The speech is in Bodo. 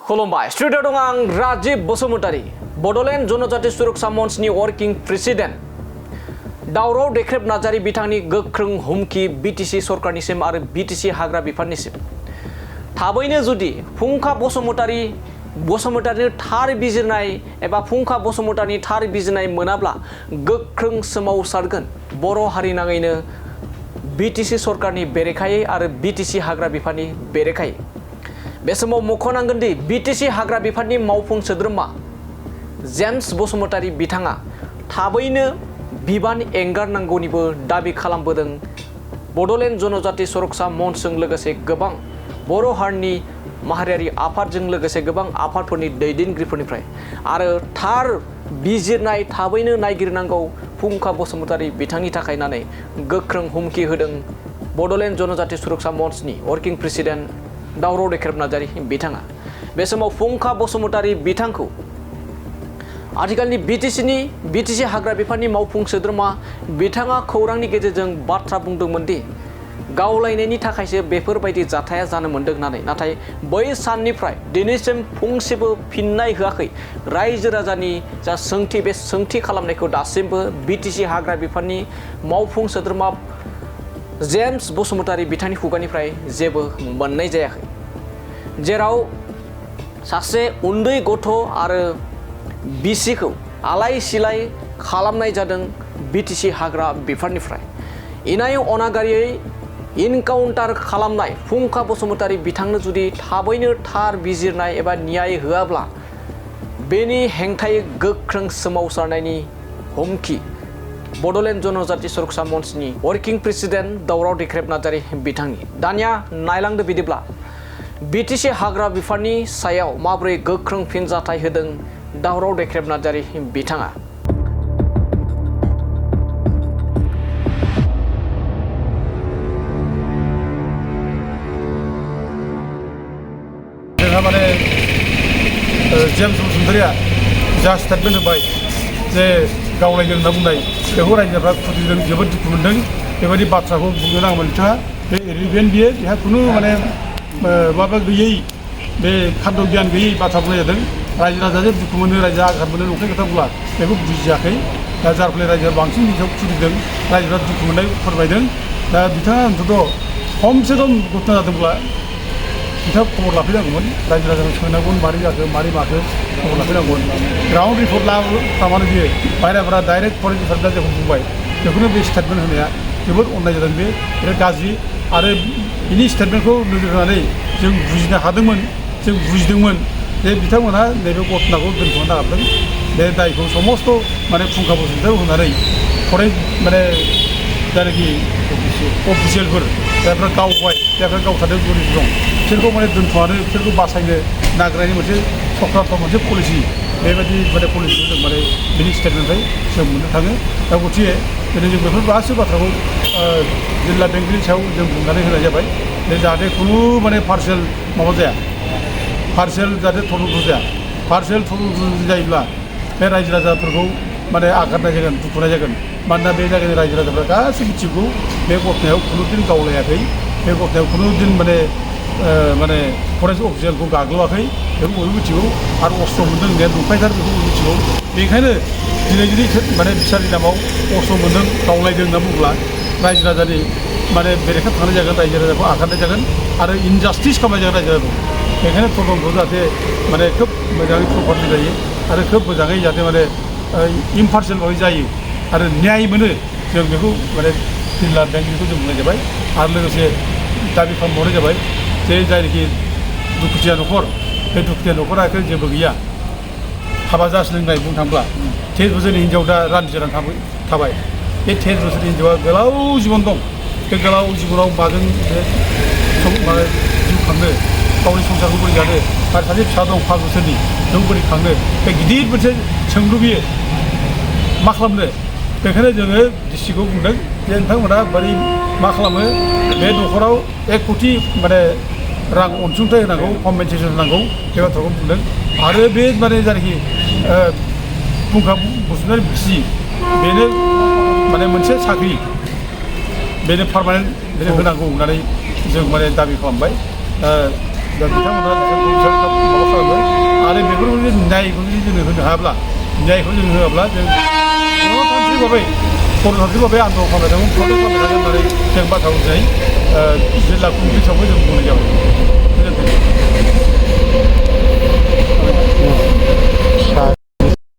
खुलुमबाय स्टुडिअ दं आं राजीव बसुमतारी बड'लेण्ड जनजाति सुरक्षा मंचनि वर्किं प्रेसिडेन्ट दावराव देख्रेब नार्जारी बिथांनि गोख्रों हुमखि बिटिसि सरकारनिसिम आरो बिटिसि हाग्रा बिफाननिसिम थाबैनो जुदि फुंखा बसुमतारीनि थार बिजिरनाय एबा फुंखा बसुमतारीनि थार बिजिरनाय मोनाब्ला गोख्रों सोमावसारगोन बर' हारि नाङैनो बिटिसि सरकारनि बेरेखायै आरो बिटिसि हाग्रा बिफाननि बेरेखायै बे समाव मख'नांगोन दि बिटिसि हाग्रा बिफाननि मावफुं सोद्रोमा जेम्स बसुमतारी बिथाङा थाबैनो बिबान एंगारनांगौनिबो दाबि खालामबोदों बड'लेण्ड जनजाति सुरक्षा मंचजों लोगोसे गोबां बर' हारिनि माहारियारि आफादजों लोगोसे गोबां आफादफोरनि दैदेनगिरिफोरनिफ्राय आरो थार बिजिरनाय थाबैनो नायगिरनांगौ फुंखा बसुमतारी बिथांनि थाखाय होननानै गोख्रों हुमखि होदों बड'लेण्ड जनजाति सुरक्षा मंचनि वर्किं प्रेसिडेन्ट दावराव देख्रेब नार्जारी बिथाङा बे समाव फुंखा बसुमतारी बिथांखौ आथिखालनि बिटिसि हाग्रा बिफाननि मावफुं सोद्रोमा बिथाङा खौरांनि गेजेरजों बाथ्रा बुंदोंमोन दि गावलायनायनि थाखायसो बेफोरबायदि जाथाया जानो मोन्दों होननानै नाथाय बै साननिफ्राय दिनैसिम फंसेबो फिननाय होआखै रायजो राजानि जा सोंथि बे सोंथि खालामनायखौ दासिमबो बिटिसि हाग्रा बिफाननि मावफुं सोद्रोमा जेम्स बसुमतारी बिथांनि खुगानिफ्राय जेबो मोननाय जायाखै जेराव सासे उन्दै गथ' आरो बिसिखौ आलाय सिलाय खालामनाय जादों बिटिसि हाग्रा बिफाननिफ्राय इनाय अनागारियै इनकाउन्टार खालामनाय फुंखा बसुमतारी बिथांनो जुदि थाबैनो थार बिजिरनाय एबा न्याय होआब्ला बेनि हेंथायै गोख्रों सोमावसारनायनि हुमखि बड'लेण्ड जनजाति सुरक्षा मंचनि वर्किं प्रेसिडेन्ट दावराव देख्रेब नार्जारी बिथांनि दानिया नायलांदो बिदिब्ला बिटिसि हाग्रा बिफाननि सायाव माबोरै गोख्रों फिनजाथाय होदों दावराव देख्रेब नार्जारी बिथाङा जोंहा माने जेम्स बसुमतारीया जा स्टेटमेन्ट होबाय जे गावलायदों होनना बुंनाय बेखौ रायजोफ्रा खुदिदों जोबोद दुखु मोन्दों बेबायदि बाथ्राखौ बुंनो नाङामोन बिथाङा बे इरिगेन्ट बियो बेहा खुनु माने माबा गैयै बे खाद्य गियान गैयै बाथ्रा बुंनाय जादों रायजो राजाजों दुखु मोनो रायजोआ आघात मोनो नंखाय खोथा बुंला बेखौ बुजियाखै दा जार फले रायजोआ बांसिन बिखौ खुदिदों रायजोफ्रा दुखु मोननाय फोरमायदों दा बिथाङा अन्तत' खमसे खम घटना जादोंब्ला बिथाङा खबर लाफैनांगौमोन रायजो राजाखौ सोंनांगौमोन मारै जाखो मारै माखो खबर लाफैनांगौमोन ग्राउन्ड रिपर्ट लामानो बियो बाहेराफोरा डाइरेक्ट फरेस्ट डिपार्टमेन्टआ जोंखौ बुंबाय बेखौनो बे स्टेटमेन्ट होनाया जोबोद अननाय जादों बे बिराद गाज्रि आरो बिनि स्टेटमेन्टखौ नोजोर होनानै जों बुजिनो हादोंमोन जों बुजिदोंमोन जे बिथांमोनहा नैबे घटनाखौ दोनथ'नो नागारदों बे दायखौ समस्त माने फुंखा बसुमतारीयाव होनानै फरेस्ट माने जायनाखि अफिसियेलफोर जायफ्रा गावबाय जायफ्रा गावथारदों जुरि दं बिसोरखौ माने दोनथ'नानै बिसोरखौ बासायनो नागिरनायनि मोनसे सख्राफ्रा मोनसे पलिसि बेबायदि माने पलिसिखौ जों माने बिनि स्टेटमेन्टनिफ्राय जों मोननो थाङो दा गथिखे दिनै जों बेफोर गासैबो बाथ्राखौ जिल्ला बेंगिरिनि सायाव जों बुंनानै होनाय जाबाय जे जाहाथे खुनु माने पार्सियेल माबा जाया पार्सियेल जाहाथे तदन्त जाया पार्सियेल तदन्त जायोब्ला बे रायजो राजाफोरखौ माने आघातनाय जागोन दुखुनाय जागोन मानोना बे जायगानि रायजो राजाफ्रा गासै मिथिगौ बे घटनायाव खुनुदिन गावलायाखै बे घटनायाव खुनुदिन माने फरेस्ट अफिसियेलखौ गाग्लोबाखै बेखौ बयबो मिथिगौ आरो अस्त्र मोन्दों होननाया नंखायथार बेखौ बयबो मिथिगौ बेनिखायनो दिनै जुदि माने बिसारनि नामाव अस्त्र मोन्दों गावलायदों होनना बुङोब्ला रायजो राजानि माने बेरेखा थांनाय जागोन रायजो राजाखौ आघातनाय जागोन आरो इनजास्टिस खालामनाय जागोन रायजो राजाखौ बेनिखायनो तदन्तखौ जाहाथे माने खोब मोजाङै प्रपारलि जायो आरो खोब मोजाङै जाहाथे माने इम्पार्सियेल भाबै जायो आरो न्याय मोनो जों बेखौ माने जिल्ला बेंगिरिखौ जों बुंनाय जाबाय आरो लोगोसे दाबि खालामबावनाय जाबाय जे जायनाखि दुखुथिया न'खर बे दुखुथिया न'खरा जेबो गैया हाबा जासिलोंनाय बुंनो थाङोब्ला 13 बोसोरनि हिन्जाव दा रानजिरायनानै थाबाय बे 13 बोसोरनि हिन्जावा गोलाव जिबन दं बे गोलाव जिबनाव माजों माने जिउ खांनो गावनि संसारखौ बोरै जानो आरो सासे फिसा दं 5 बोसोरनि बेखौ बोरै खांनो बे गिदिर मोनसे सोंलु बियो मा खालामनो बेखायनो जोङो डिस्ट्रिक्टखौ बुंदों जे नोंथांमोना बोरै मा खालामो बे न'खराव 1 कोटि माने रां अनसुंथाइ होनांगौ कम्पेनसेसन होनांगौ बे बाथ्राखौ बुंदों आरो बे माने जायनाखि फुंखा बसुमतारी बिसि बेनो माने मोनसे साख्रि बेनो पार्मानेन्ट बेनो होनांगौ होननानै जों माने दाबि खालामबाय दा बिथांमोना माबा खालामो न्यायखौ जुदि जोंनो होनो हायाब्ला न्यायखौ जों होआब्ला जों गणतान्त्रिक भाबै आन्दलन खालामनाय थागोन होननानै जों बाथ्रा बुंनाय जिल्ला कंग्रेसावबो जों बुंनाय जाबाय।